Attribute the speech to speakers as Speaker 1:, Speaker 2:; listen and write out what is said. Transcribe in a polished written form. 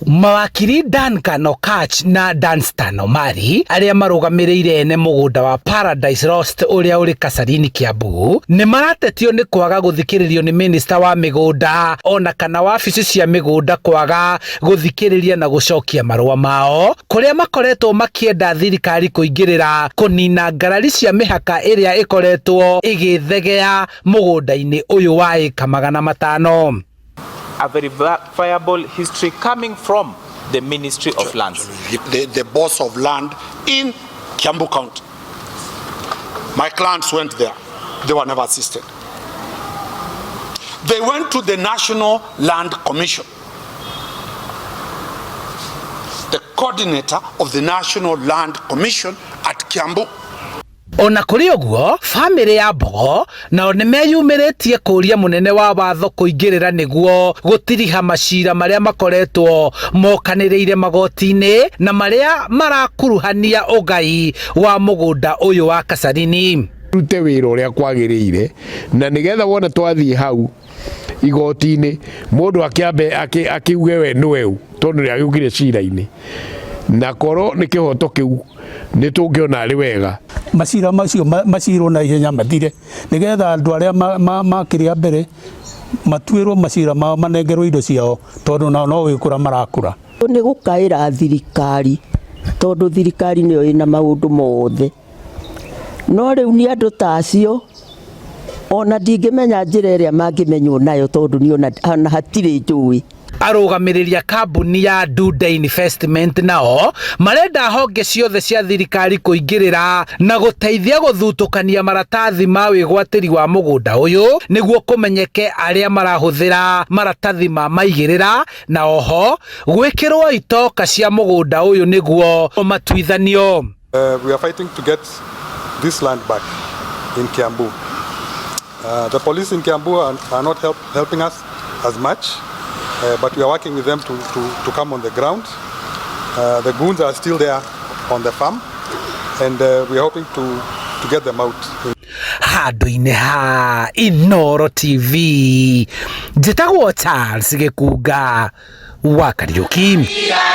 Speaker 1: Mawakiri Dan Kanokach na Danstan Omari aria marugamirire ene mũgũnda wa Paradise Lost uria uri Kasarini Kiambu ni maratetio ni kwaga guthikiririo ni Mĩnĩsta wa mĩgũnda ona kana wabici cia mĩgũnda kwaga guthikiriria na gucokia marũa mao kuria makoretwo makienda thirikari kuingĩrĩra kunina ngarari cia mĩhaka iria ikoretwo igithegea mũgũnda-inĩ uyu wa eka 500.
Speaker 2: A verifiable history coming from the Ministry of Lands.
Speaker 3: The boss of land in Kiambu County. My clients went there. They were never assisted. They went to the National Land Commission. The coordinator of the National Land Commission at Kiambu.
Speaker 1: Ona kuri oguo family ya Mbogo nao nimeyumiritie kuria munene wa watho kuingirira niguo gutiriha macira maria makoretwo mokaniriire magoti-ini na maria marakuruhania ugai wa mugunda uyu wa Kasarini.
Speaker 4: Rute wira uria kwagiriire na nigetha wona twathie hau igoti-ini mundu akiambe akiuge we niwe u tondu ri agukire cira-ini na koro ni kihoto kiu ni tungiona ari wega
Speaker 5: macira macio maciro na ihenya mathire nigetha andu aria makiria mbere matuirwo macira mao manengerwo indo ciao tondu no wikura marakura
Speaker 6: ni gukaira thirikari tondu thirikari niyo ina maundu mothe no riu ni andu tacio ona ndingimenya njira iria mangimenywo nayo tondu ni ona hatire njui.
Speaker 1: Arũgamĩrĩria kambuni ya Duda Investment nao marenda honge ciothe cia thirikari kuingĩrĩra na guteithia guthutukania maratathi ma wĩgwatĩri wa mũgũnda ũyũ nĩguo kũmenyeke arĩa marahũthĩra maratathi ma maigĩrĩra na oho gwĩkĩrwo itoka cia mũgũnda ũyũ nĩguo matuithanio.
Speaker 7: We are fighting to get this land back in Kiambu. The police in Kiambu are not helping us as much. But we are working with them to come on the ground. The goons are still there on the farm and we are hoping to get them out.
Speaker 1: Handũ-inĩ ha Inooro TV njĩtagwo Charles Gĩkunga wa Kariũki.